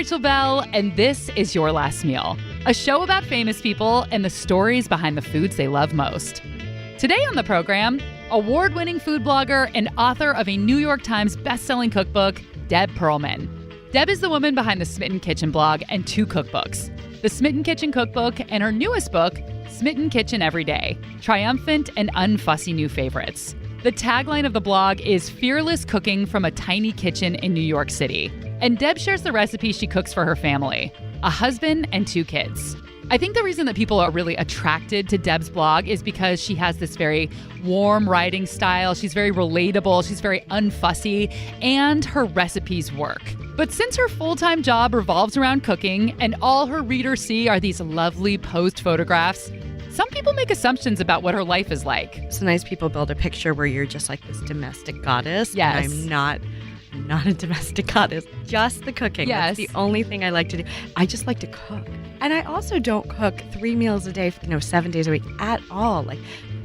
Rachel Bell, and this is Your Last Meal, a show about famous people and the stories behind the foods they love most. Today on the program, award-winning food blogger and author of a New York Times best-selling cookbook, Deb Perelman. Deb is the woman behind the Smitten Kitchen blog and 2 cookbooks, the Smitten Kitchen Cookbook and her newest book, Smitten Kitchen Every Day, triumphant and unfussy new favorites. The tagline of the blog is fearless cooking from a tiny kitchen in New York City. And Deb shares the recipe she cooks for her family, a husband and 2 kids. I think the reason that people are really attracted to Deb's blog is because she has this very warm writing style. She's very relatable. She's very unfussy, and her recipes work. But since her full-time job revolves around cooking and all her readers see are these lovely posed photographs, some people make assumptions about what her life is like. Sometimes people build a picture where you're just like this domestic goddess. Yes. And I'm not a domestic goddess, just the cooking. Yes. That's the only thing I like to do. I just like to cook. And I also don't cook 3 meals a day, 7 days a week at all. Like,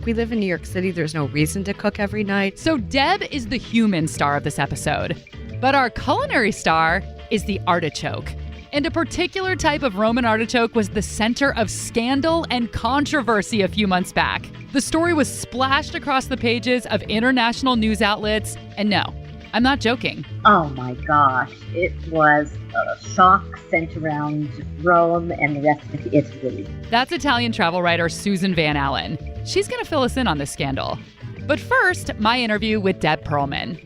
we live in New York City. There's no reason to cook every night. So Deb is the human star of this episode. But our culinary star is the artichoke. And a particular type of Roman artichoke was the center of scandal and controversy a few months back. The story was splashed across the pages of international news outlets. And no, I'm not joking. Oh my gosh, it was a shock sent around Rome and the rest of Italy. That's Italian travel writer Susan Van Allen. She's going to fill us in on this scandal. But first, my interview with Deb Perelman.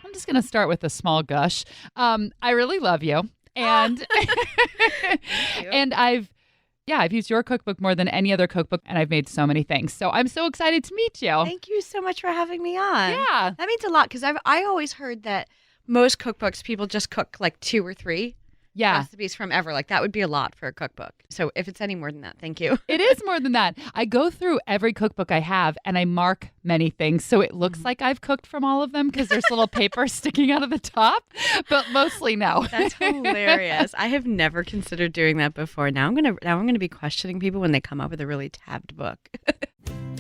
I'm just going to start with a small gush. I really love you. And and I've used your cookbook more than any other cookbook, and I've made so many things. So I'm so excited to meet you. Thank you so much for having me on. Yeah. That means a lot because I always heard that most cookbooks, people just cook like 2 or 3 recipes from ever. Like that would be a lot for a cookbook. So if it's any more than that, thank you. It is more than that. I go through every cookbook I have and I mark many things. So it looks like I've cooked from all of them because there's little paper sticking out of the top, but mostly no. That's hilarious. I have never considered doing that before. Now I'm gonna be questioning people when they come up with a really tabbed book.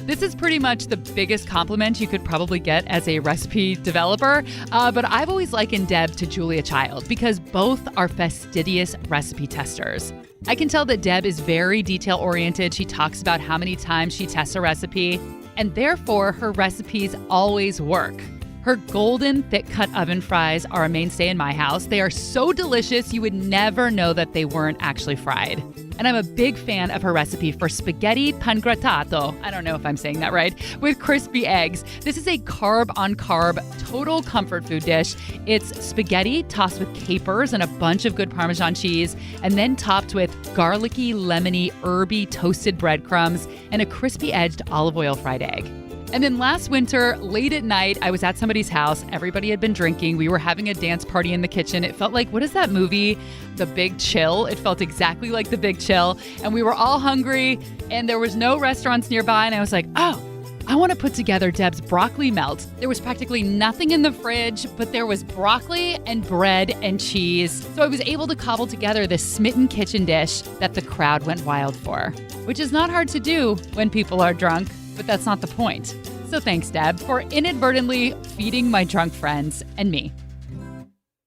This is pretty much the biggest compliment you could probably get as a recipe developer. But I've always likened Deb to Giudia Child because both are fastidious recipe testers. I can tell that Deb is very detail-oriented. She talks about how many times she tests a recipe, and therefore her recipes always work. Her golden thick-cut oven fries are a mainstay in my house. They are so delicious, you would never know that they weren't actually fried. And I'm a big fan of her recipe for spaghetti pangrattato. I don't know if I'm saying that right, with crispy eggs. This is a carb-on-carb, total comfort food dish. It's spaghetti tossed with capers and a bunch of good Parmesan cheese, and then topped with garlicky, lemony, herby toasted breadcrumbs and a crispy-edged olive oil fried egg. And then last winter, late at night, I was at somebody's house. Everybody had been drinking. We were having a dance party in the kitchen. It felt like, what is that movie? The Big Chill. It felt exactly like The Big Chill. And we were all hungry, and there was no restaurants nearby. And I was like, oh, I want to put together Deb's broccoli melt. There was practically nothing in the fridge, but there was broccoli and bread and cheese. So I was able to cobble together this Smitten Kitchen dish that the crowd went wild for, which is not hard to do when people are drunk. But that's not the point. So thanks, Deb, for inadvertently feeding my drunk friends and me.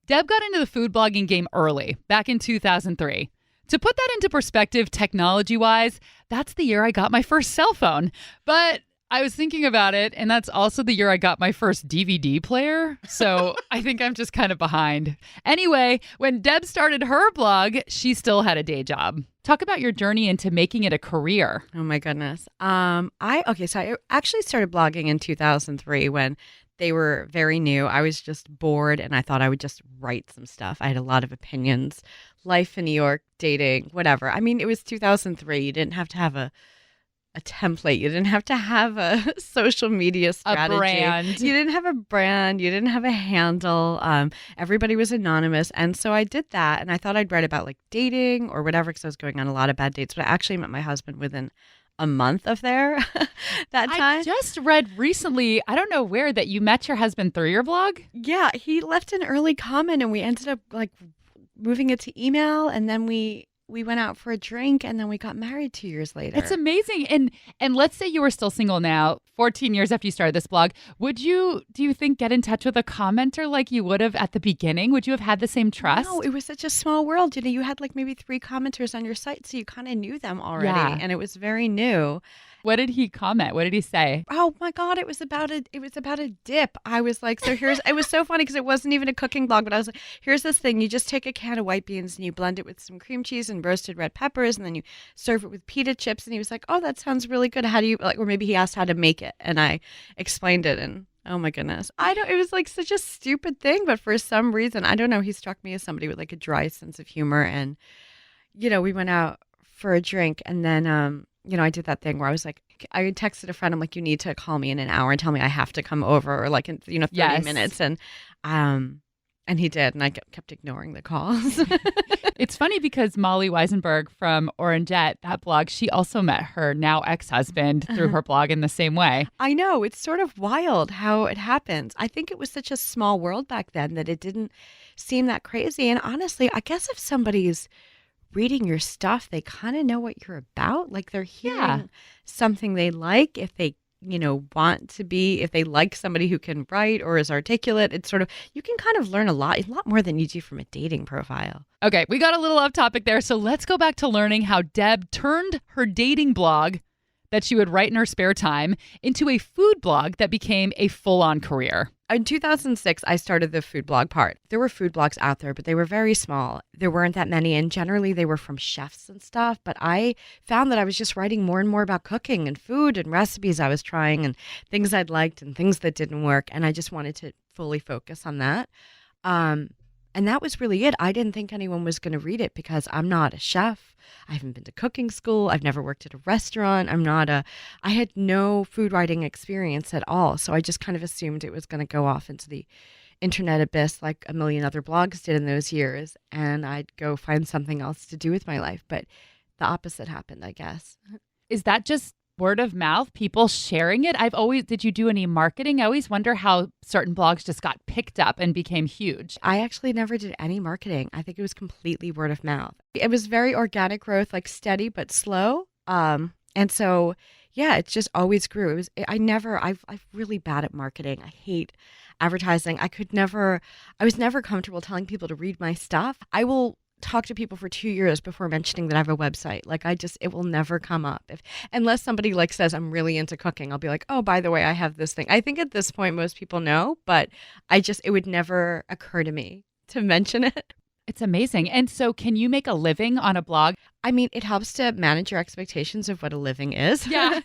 Deb got into the food blogging game early, back in 2003. To put that into perspective technology-wise, that's the year I got my first cell phone. But I was thinking about it, and that's also the year I got my first DVD player. So I think I'm just kind of behind. Anyway, when Deb started her blog, she still had a day job. Talk about your journey into making it a career. Oh my goodness. So I actually started blogging in 2003 when they were very new. I was just bored and I thought I would just write some stuff. I had a lot of opinions, life in New York, dating, whatever. I mean, it was 2003. You didn't have to have a template. You didn't have to have a social media strategy. A brand. You didn't have a brand. You didn't have a handle. Everybody was anonymous. And so I did that. And I thought I'd write about like dating or whatever because I was going on a lot of bad dates. But I actually met my husband within a month of that time. I just read recently, I don't know where, that you met your husband through your blog. Yeah, he left an early comment and we ended up like moving it to email. And then we we went out for a drink, and then we got married 2 years later. It's amazing. And let's say you were still single now, 14 years after you started this blog. Do you think, get in touch with a commenter like you would have at the beginning? Would you have had the same trust? No, it was such a small world. You had like maybe 3 commenters on your site, so you kind of knew them already. Yeah. And it was very new. What did he comment? What did he say? Oh my God, it was about a dip. I was like, it was so funny because it wasn't even a cooking blog, but I was like, here's this thing. You just take a can of white beans and you blend it with some cream cheese and roasted red peppers, and then you serve it with pita chips. And he was like, oh, that sounds really good. How do you like, or maybe he asked how to make it, and I explained it, and oh my goodness. It was like such a stupid thing, but for some reason, I don't know, he struck me as somebody with like a dry sense of humor. And, we went out for a drink, and then, I did that thing where I was like, I texted a friend, I'm like, you need to call me in an hour and tell me I have to come over, or like in 30 Yes. minutes. And he did, and I kept ignoring the calls. It's funny because Molly Weisenberg from Orangette, that blog, she also met her now ex-husband through her blog in the same way. I know. It's sort of wild how it happens. I think it was such a small world back then that it didn't seem that crazy. And honestly, I guess if somebody's reading your stuff, they kind of know what you're about. Like they're hearing something they like. If they, if they like somebody who can write or is articulate, it's sort of, you can kind of learn a lot more than you do from a dating profile. Okay, we got a little off topic there. So let's go back to learning how Deb turned her dating blog that she would write in her spare time into a food blog that became a full-on career. In 2006, I started the food blog part. There were food blogs out there, but they were very small. There weren't that many, and generally they were from chefs and stuff. But I found that I was just writing more and more about cooking and food and recipes I was trying and things I'd liked and things that didn't work. And I just wanted to fully focus on that. And that was really it. I didn't think anyone was going to read it because I'm not a chef. I haven't been to cooking school. I've never worked at a restaurant. I had no food writing experience at all. So I just kind of assumed it was going to go off into the internet abyss like a million other blogs did in those years. And I'd go find something else to do with my life. But the opposite happened, I guess. Is that just word of mouth, people sharing it? Did you do any marketing? I always wonder how certain blogs just got picked up and became huge. I actually never did any marketing. I think it was completely word of mouth. It was very organic growth, like steady but slow. And so, yeah, it just always grew. I'm really bad at marketing. I hate advertising. I was never comfortable telling people to read my stuff. I will talk to people for 2 years before mentioning that I have a website. Like it will never come up. Unless somebody like says I'm really into cooking, I'll be like, oh, by the way, I have this thing. I think at this point, most people know, but it would never occur to me to mention it. It's amazing. And so can you make a living on a blog? I mean, it helps to manage your expectations of what a living is. Yeah.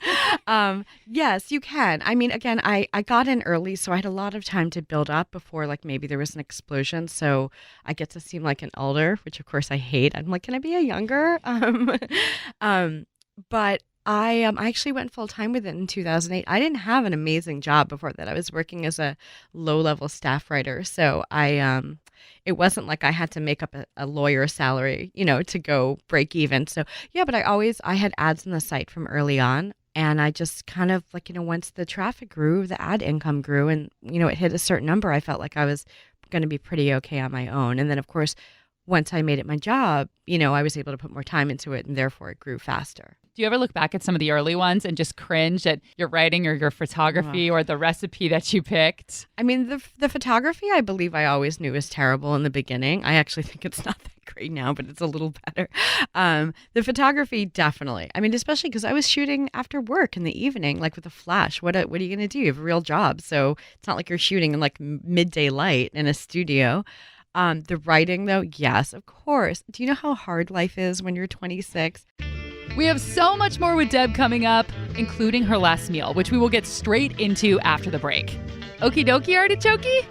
Yes, you can. I mean, again, I got in early, so I had a lot of time to build up before like maybe there was an explosion. So I get to seem like an elder, which of course I hate. I'm like, can I be a younger? But I actually went full time with it in 2008. I didn't have an amazing job before that. I was working as a low level staff writer. So it wasn't like I had to make up a lawyer salary, to go break even. So yeah, but I had ads on the site from early on. And I just kind of like, once the traffic grew, the ad income grew, and, it hit a certain number, I felt like I was going to be pretty okay on my own. And then, of course, once I made it my job, I was able to put more time into it, and therefore it grew faster. Do you ever look back at some of the early ones and just cringe at your writing or your photography or the recipe that you picked? I mean, the photography, I believe I always knew was terrible in the beginning. I actually think it's not that great now, but it's a little better. The photography, definitely. I mean, especially because I was shooting after work in the evening, like with a flash. What are you going to do? You have a real job. So it's not like you're shooting in like midday light in a studio. The writing, though, yes, of course. Do you know how hard life is when you're 26? We have so much more with Deb coming up, including her last meal, which we will get straight into after the break. Okie dokie, artichoke?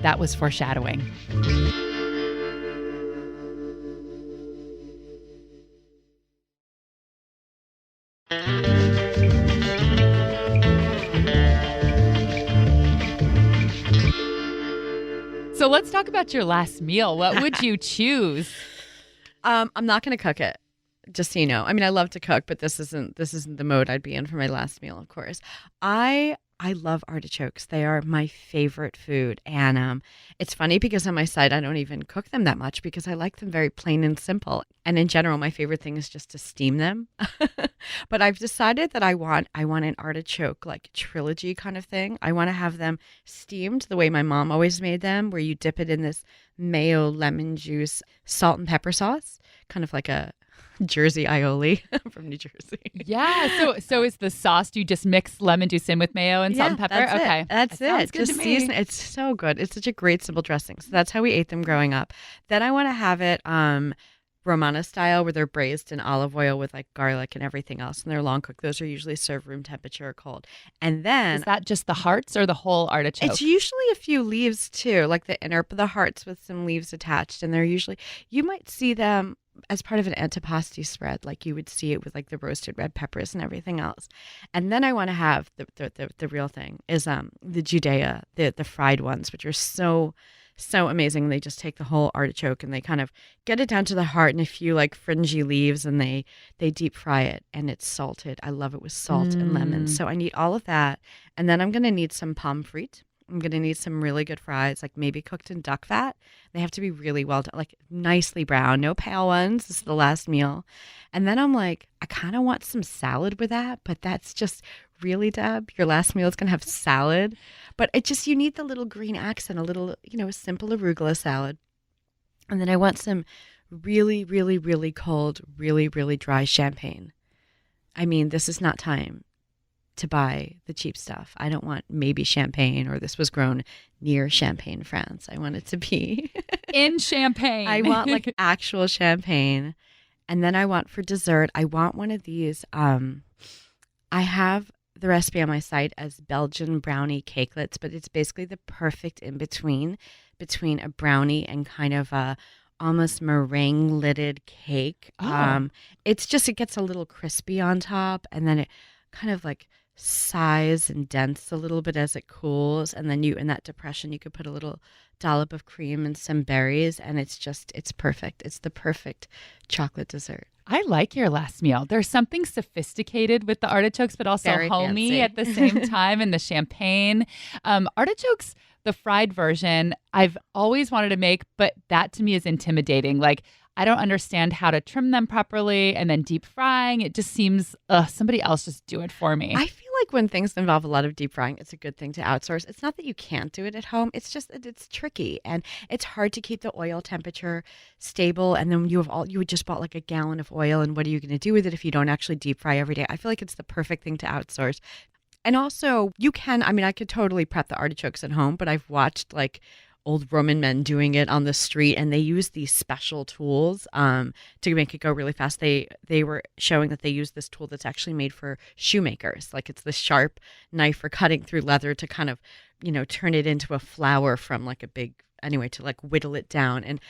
That was foreshadowing. So let's talk about your last meal. What would you choose? I'm not going to cook it. Just so you know. I mean, I love to cook, but this isn't the mode I'd be in for my last meal, of course. I I love artichokes. They are my favorite food. And it's funny because on my site, I don't even cook them that much because I like them very plain and simple. And in general, my favorite thing is just to steam them. But I've decided that I want an artichoke like trilogy kind of thing. I want to have them steamed the way my mom always made them, where you dip it in this mayo, lemon juice, salt and pepper sauce, kind of like a Jersey aioli from New Jersey. Yeah. So is the sauce, do you just mix lemon juice in with mayo and salt and pepper? That's Okay. it. That's That sounds it. good Just to me. season. It's so good. It's such a great simple dressing. So that's how we ate them growing up. Then I want to have it Romana style, where they're braised in olive oil with like garlic and everything else, and they're long cooked. Those are usually served room temperature or cold. And then Is that just the hearts or the whole artichoke? it's usually a few leaves too, like the inner the hearts with some leaves attached, and they're usually you might see them as part of an antipasti spread, like you would see it with like the roasted red peppers and everything else. And then I want to have the real thing is the Giudia, the fried ones, which are so amazing. They just take the whole artichoke and they kind of get it down to the heart and a few like fringy leaves, and they deep fry it, and it's salted. I love it with salt and lemon. So I need all of that. And then I'm going to need some pommes frites. I'm going to need some really good fries, like maybe cooked in duck fat. They have to be really well done, like nicely brown, no pale ones. This is the last meal. And then I'm like, I kind of want some salad with that, but that's just really, Deb, your last meal is going to have salad. But it just, you need the little green accent, a little, a simple arugula salad. And then I want some really, really, really cold, really, really dry champagne. I mean, this is not time to buy the cheap stuff. I don't want maybe champagne or this was grown near Champagne, France. I want it to be in Champagne. I want like actual champagne. And then I want for dessert, I want one of these. I have the recipe on my site as Belgian brownie cakelets, but it's basically the perfect in between a brownie and kind of a almost meringue lidded cake. Oh. It's just, it gets a little crispy on top, and then it kind of like sighs and dents a little bit as it cools, and then you in that depression you could put a little dollop of cream and some berries, and it's perfect. It's the perfect chocolate dessert. I like your last meal. There's something sophisticated with the artichokes, but also Very homey fancy. at the same time, and the champagne. Artichokes, the fried version, I've always wanted to make, but that to me is intimidating. Like, I don't understand how to trim them properly, and then deep frying. It just seems, somebody else just do it for me. I feel like when things involve a lot of deep frying, it's a good thing to outsource. It's not that you can't do it at home. It's just that it's tricky, and it's hard to keep the oil temperature stable. And then you had just bought like a gallon of oil, and what are you going to do with it if you don't actually deep fry every day? I feel like it's the perfect thing to outsource. And also, I could totally prep the artichokes at home, but I've watched like old Roman men doing it on the street, and they use these special tools to make it go really fast. They were showing that they use this tool that's actually made for shoemakers. Like, it's this sharp knife for cutting through leather to kind of, turn it into a flower from like to like whittle it down. And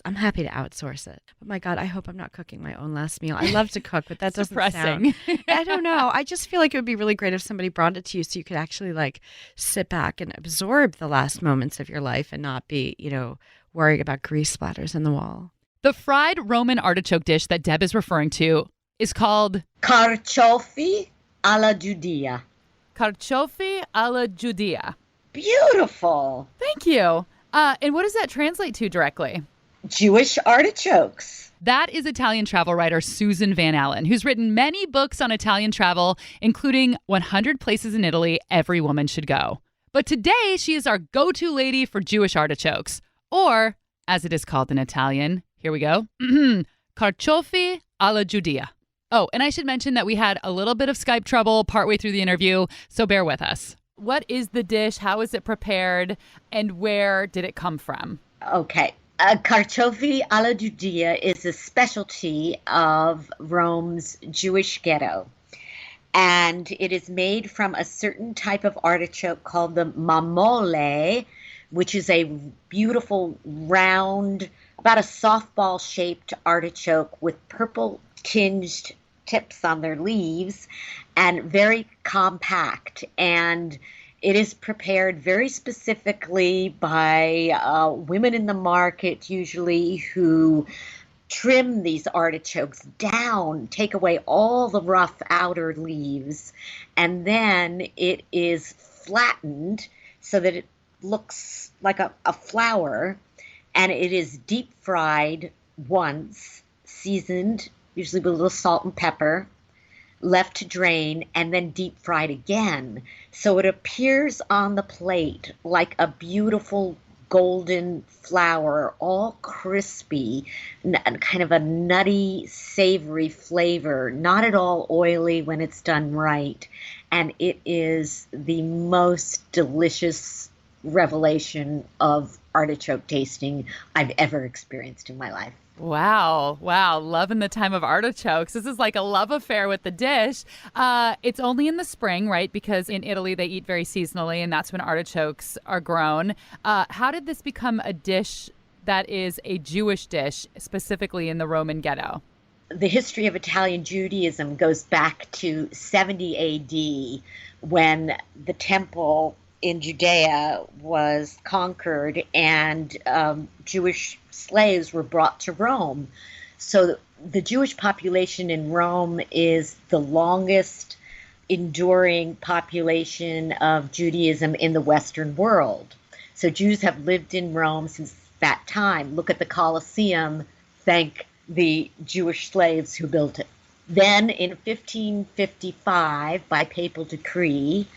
I'm happy to outsource it. But my God, I hope I'm not cooking my own last meal. I love to cook, but that doesn't sound, I don't know. I just feel like it would be really great if somebody brought it to you so you could actually like sit back and absorb the last moments of your life and not be, worrying about grease splatters in the wall. The fried Roman artichoke dish that Deb is referring to is called Carciofi alla Giudia. carciofi alla Giudia. Beautiful. Thank you. And what does that translate to directly? Jewish artichokes. That is Italian travel writer Susan Van Allen, who's written many books on Italian travel, including 100 Places in Italy Every Woman Should Go. But today, she is our go-to lady for Jewish artichokes, or, as it is called in Italian, here we go, carciofi alla Giudia. Oh, and I should mention that we had a little bit of Skype trouble partway through the interview, so bear with us. What is the dish? How is it prepared? And where did it come from? Okay. Carciofi alla Giudia is a specialty of Rome's Jewish ghetto. And it is made from a certain type of artichoke called the mamole, which is a beautiful, round, about a softball-shaped artichoke with purple-tinged tips on their leaves and very compact. And it is prepared very specifically by women in the market, usually, who trim these artichokes down, take away all the rough outer leaves, and then it is flattened so that it looks like a flower, and it is deep fried once, seasoned, usually with a little salt and pepper, left to drain, and then deep fried again. So it appears on the plate like a beautiful golden flour, all crispy, and kind of a nutty, savory flavor, not at all oily when it's done right. And it is the most delicious revelation of artichoke tasting I've ever experienced in my life. Wow. Wow. Loving the time of artichokes. This is like a love affair with the dish. It's only in the spring, right? Because in Italy, they eat very seasonally, and that's when artichokes are grown. How did this become a dish that is a Jewish dish, specifically in the Roman ghetto? The history of Italian Judaism goes back to 70 AD when the temple in Judea was conquered and Jewish slaves were brought to Rome. So the Jewish population in Rome is the longest enduring population of Judaism in the Western world. So Jews have lived in Rome since that time. Look at the Colosseum. Thank the Jewish slaves who built it. Then in 1555, by papal decree,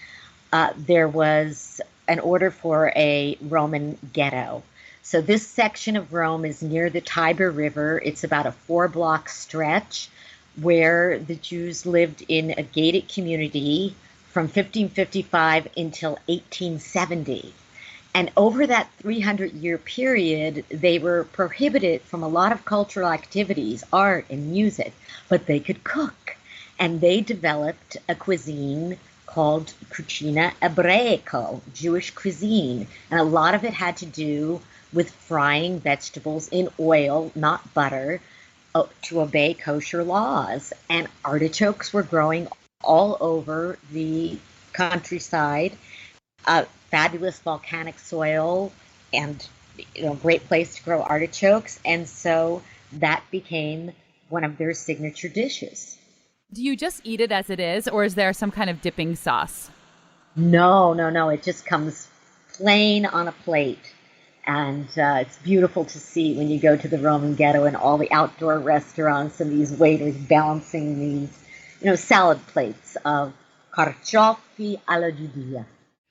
there was an order for a Roman ghetto. So this section of Rome is near the Tiber River. It's about a 4-block stretch where the Jews lived in a gated community from 1555 until 1870. And over that 300-year period, they were prohibited from a lot of cultural activities, art and music, but they could cook. And they developed a cuisine called cucina ebraico, Jewish cuisine. And a lot of it had to do with frying vegetables in oil, not butter, to obey kosher laws. And artichokes were growing all over the countryside. Fabulous volcanic soil and great place to grow artichokes. And so that became one of their signature dishes. Do you just eat it as it is, or is there some kind of dipping sauce? No. It just comes plain on a plate. And it's beautiful to see when you go to the Roman ghetto and all the outdoor restaurants and these waiters balancing these, salad plates of carciofi alla Giudia.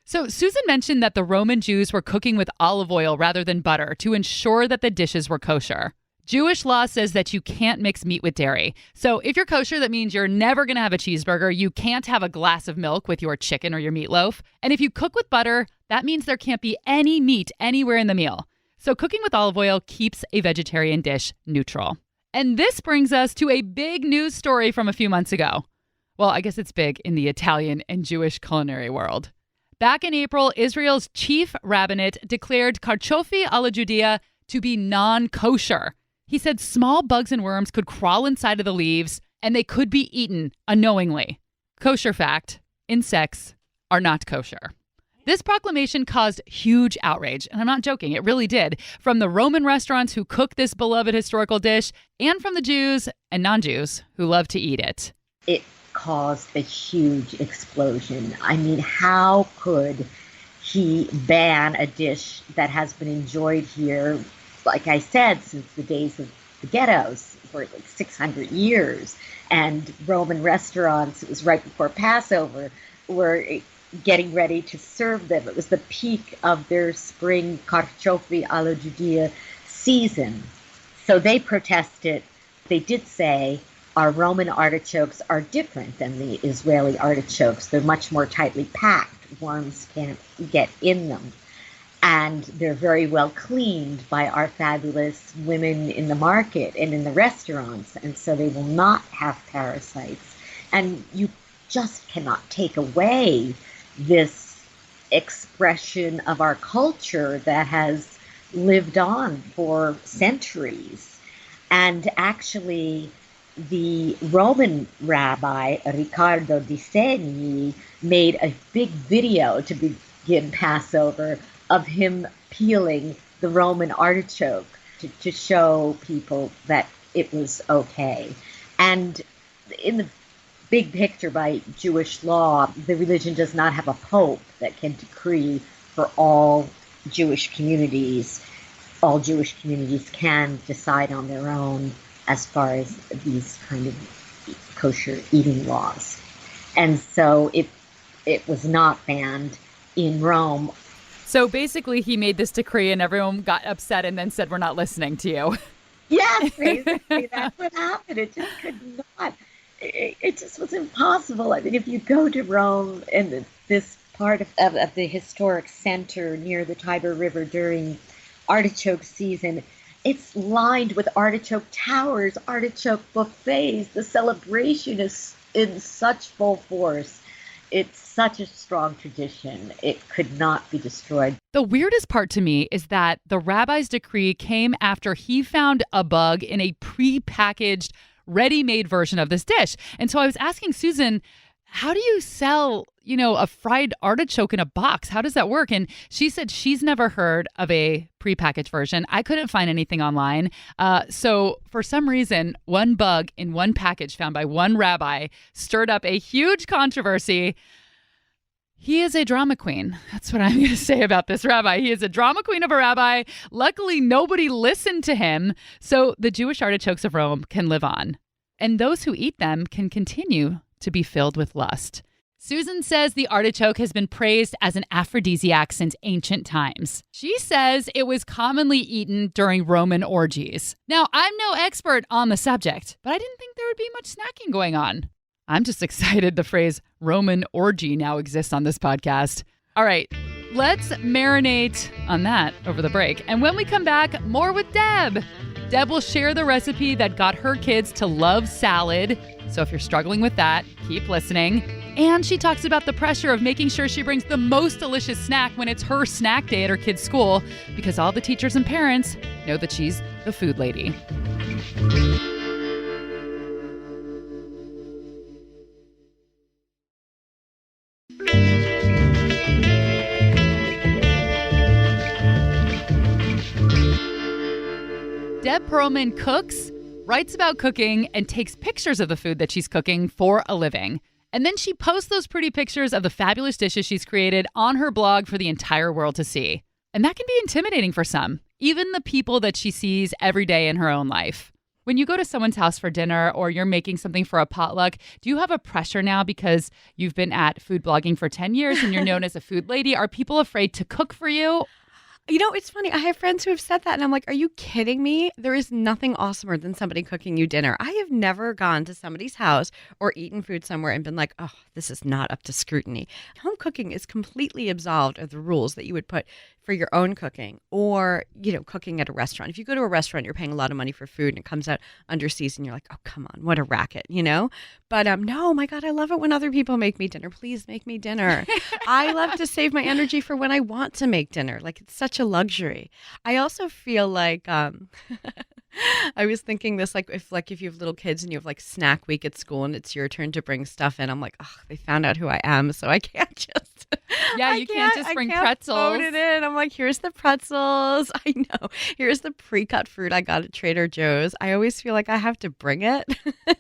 So Susan mentioned that the Roman Jews were cooking with olive oil rather than butter to ensure that the dishes were kosher. Jewish law says that you can't mix meat with dairy. So if you're kosher, that means you're never going to have a cheeseburger. You can't have a glass of milk with your chicken or your meatloaf. And if you cook with butter, that means there can't be any meat anywhere in the meal. So cooking with olive oil keeps a vegetarian dish neutral. And this brings us to a big news story from a few months ago. Well, I guess it's big in the Italian and Jewish culinary world. Back in April, Israel's chief rabbinate declared carciofi alla Giudia to be non-kosher. He said small bugs and worms could crawl inside of the leaves and they could be eaten unknowingly. Kosher fact, insects are not kosher. This proclamation caused huge outrage, and I'm not joking, it really did, from the Roman restaurants who cook this beloved historical dish and from the Jews and non-Jews who love to eat it. It caused a huge explosion. I mean, how could he ban a dish that has been enjoyed here, like I said, since the days of the ghettos for like 600 years? And Roman restaurants, it was right before Passover, were getting ready to serve them. It was the peak of their spring carciofi alla Giudia season. So they protested. They did say, our Roman artichokes are different than the Israeli artichokes. They're much more tightly packed. Worms can't get in them. And they're very well cleaned by our fabulous women in the market and in the restaurants. And so they will not have parasites. And you just cannot take away this expression of our culture that has lived on for centuries. And actually, the Roman rabbi, Riccardo Di Segni, made a big video to begin Passover of him peeling the Roman artichoke to show people that it was okay. And in the big picture, by Jewish law, the religion does not have a pope that can decree for all Jewish communities. All Jewish communities can decide on their own as far as these kind of kosher eating laws. And so it was not banned in Rome. So basically, he made this decree and everyone got upset and then said, we're not listening to you. Yes, basically, that's what happened. It just could not. It just was impossible. I mean, if you go to Rome and this part of the historic center near the Tiber River during artichoke season, it's lined with artichoke towers, artichoke buffets. The celebration is in such full force. It's such a strong tradition. It could not be destroyed. The weirdest part to me is that the rabbi's decree came after he found a bug in a pre-packaged, ready-made version of this dish. And so I was asking Susan, how do you sell, a fried artichoke in a box? How does that work? And she said she's never heard of a prepackaged version. I couldn't find anything online. So for some reason, one bug in one package found by one rabbi stirred up a huge controversy. He is a drama queen. That's what I'm going to say about this rabbi. He is a drama queen of a rabbi. Luckily, nobody listened to him. So the Jewish artichokes of Rome can live on. And those who eat them can continue to be filled with lust. Susan says the artichoke has been praised as an aphrodisiac since ancient times. She says it was commonly eaten during Roman orgies. Now, I'm no expert on the subject, but I didn't think there would be much snacking going on. I'm just excited the phrase Roman orgy now exists on this podcast. All right, let's marinate on that over the break. And when we come back, more with Deb. Deb will share the recipe that got her kids to love salad. So if you're struggling with that, keep listening. And she talks about the pressure of making sure she brings the most delicious snack when it's her snack day at her kid's school, because all the teachers and parents know that she's the food lady. Deb Perelman cooks, writes about cooking, and takes pictures of the food that she's cooking for a living. And then she posts those pretty pictures of the fabulous dishes she's created on her blog for the entire world to see. And that can be intimidating for some, even the people that she sees every day in her own life. When you go to someone's house for dinner or you're making something for a potluck, do you have a pressure now because you've been at food blogging for 10 years and you're known as a food lady? Are people afraid to cook for you? It's funny. I have friends who have said that, and I'm like, are you kidding me? There is nothing awesomer than somebody cooking you dinner. I have never gone to somebody's house or eaten food somewhere and been like, oh, this is not up to scrutiny. Home cooking is completely absolved of the rules that you would put for your own cooking or, cooking at a restaurant. If you go to a restaurant, you're paying a lot of money for food and it comes out under seasoned, you're like, oh, come on, what a racket, But no, my God, I love it when other people make me dinner. Please make me dinner. I love to save my energy for when I want to make dinner. Like, it's such a luxury. I also feel like I was thinking this, if you have little kids and you have like snack week at school and it's your turn to bring stuff in, I'm like, oh, they found out who I am, so I can't just. Yeah, you can't just bring pretzels. Load it in. I'm like, here's the pretzels. I know. Here's the pre-cut fruit I got at Trader Joe's. I always feel like I have to bring it.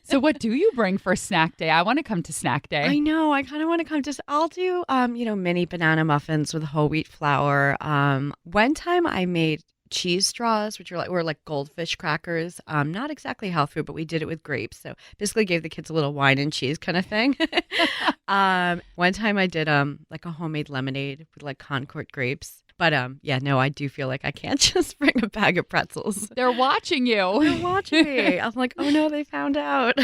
So what do you bring for snack day? I want to come to snack day. I know. I kind of want to come to. I'll do, mini banana muffins with whole wheat flour. One time I made cheese straws, which were like goldfish crackers. Not exactly health food, but we did it with grapes. So basically gave the kids a little wine and cheese kind of thing. One time I did like a homemade lemonade with like Concord grapes. But I do feel like I can't just bring a bag of pretzels. They're watching you. They're watching me. I'm like, oh no, they found out.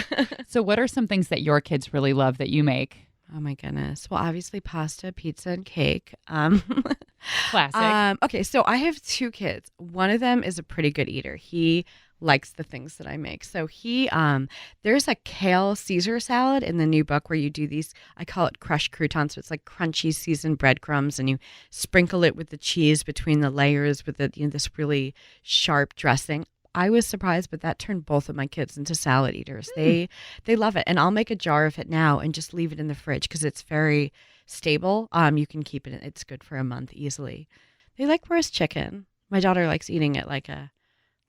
So what are some things that your kids really love that you make? Oh my goodness. Well, obviously pasta, pizza, and cake. Classic. Okay, so I have two kids. One of them is a pretty good eater. He likes the things that I make. So there's a kale Caesar salad in the new book where you do these, I call it crushed croutons. So it's like crunchy seasoned breadcrumbs and you sprinkle it with the cheese between the layers with this really sharp dressing. I was surprised, but that turned both of my kids into salad eaters. They love it. And I'll make a jar of it now and just leave it in the fridge because it's very stable. You can keep it. It's good for a month easily. They like roast chicken. My daughter likes eating it like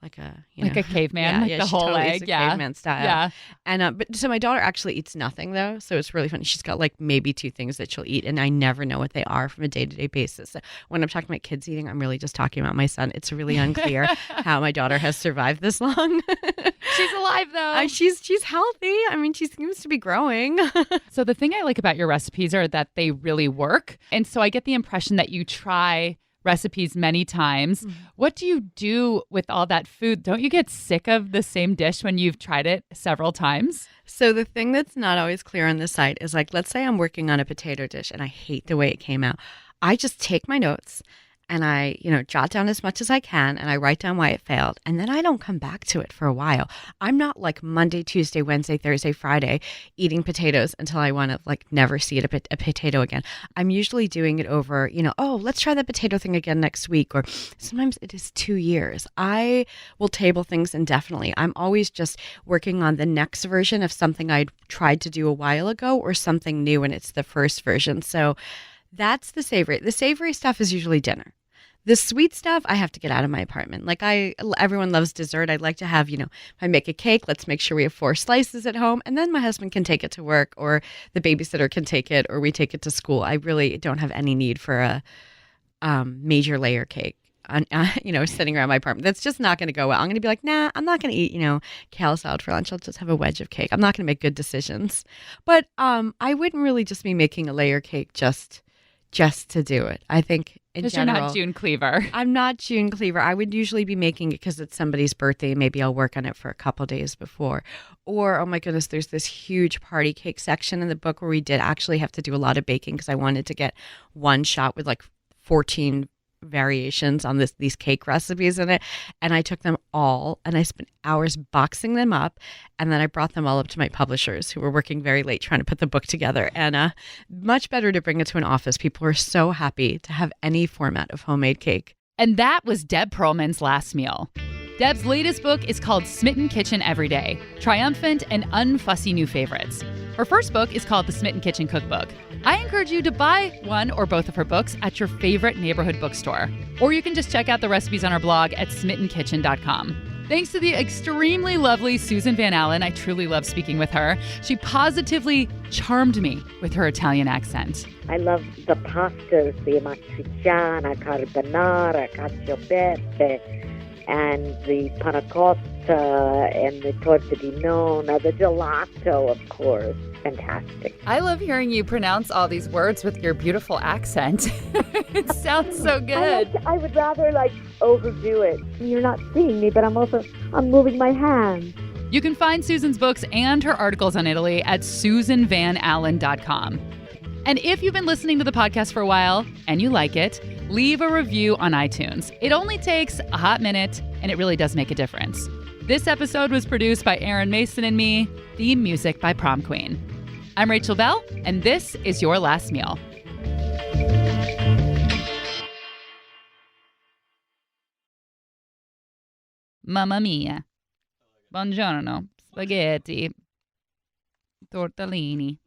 like a a caveman, yeah, the she whole totally leg. eats a Yeah. caveman style. Yeah. And but so my daughter actually eats nothing though, so it's really funny. She's got like maybe 2 things that she'll eat, and I never know what they are from a day-to-day basis. So when I'm talking about kids eating, I'm really just talking about my son. It's really unclear how my daughter has survived this long. She's alive though. She's healthy. I mean, she seems to be growing. So the thing I like about your recipes are that they really work. And so I get the impression that you try recipes many times. What do you do with all that food? Don't you get sick of the same dish when you've tried it several times? So the thing that's not always clear on the site is like, let's say I'm working on a potato dish and I hate the way it came out. I just take my notes and I, jot down as much as I can and I write down why it failed. And then I don't come back to it for a while. I'm not like Monday, Tuesday, Wednesday, Thursday, Friday eating potatoes until I want to like never see a potato again. I'm usually doing it over, oh, let's try that potato thing again next week. Or sometimes it is 2 years. I will table things indefinitely. I'm always just working on the next version of something I'd tried to do a while ago or something new and it's the first version. So that's the savory. The savory stuff is usually dinner. The sweet stuff, I have to get out of my apartment. Like everyone loves dessert. I'd like to have, if I make a cake, let's make sure we have 4 slices at home. And then my husband can take it to work or the babysitter can take it or we take it to school. I really don't have any need for a major layer cake. Sitting around my apartment. That's just not going to go well. I'm going to be like, nah, I'm not going to eat, kale salad for lunch. I'll just have a wedge of cake. I'm not going to make good decisions. But I wouldn't really just be making a layer cake just to do it. I think in Because general, you're not June Cleaver. I'm not June Cleaver. I would usually be making it because it's somebody's birthday. Maybe I'll work on it for a couple days before. Or, oh my goodness, there's this huge party cake section in the book where we did actually have to do a lot of baking because I wanted to get one shot with like 14 variations on these cake recipes in it, and I took them all and I spent hours boxing them up, and then I brought them all up to my publishers who were working very late trying to put the book together. And much better to bring it to an office. People were so happy to have any format of homemade cake. And that was Deb Perelman's last meal. Deb's latest book is called Smitten Kitchen Every Day, Triumphant and Unfussy New Favorites. Her first book is called The Smitten Kitchen Cookbook. I encourage you to buy one or both of her books at your favorite neighborhood bookstore. Or you can just check out the recipes on her blog at smittenkitchen.com. Thanks to the extremely lovely Susan Van Allen. I truly love speaking with her. She positively charmed me with her Italian accent. I love the pastas, the amatriciana, carbonara, cacio e pepe, and the panna cotta, and the torta di nonna, the gelato, of course. Fantastic. I love hearing you pronounce all these words with your beautiful accent. It sounds so good. I would rather overdo it. You're not seeing me, but I'm moving my hands. You can find Susan's books and her articles on Italy at susanvanallen.com. And if you've been listening to the podcast for a while and you like it, leave a review on iTunes. It only takes a hot minute, and it really does make a difference. This episode was produced by Aaron Mason and me. Theme music by Prom Queen. I'm Rachel Bell, and this is Your Last Meal. Mamma mia. Buongiorno. Spaghetti. Tortellini.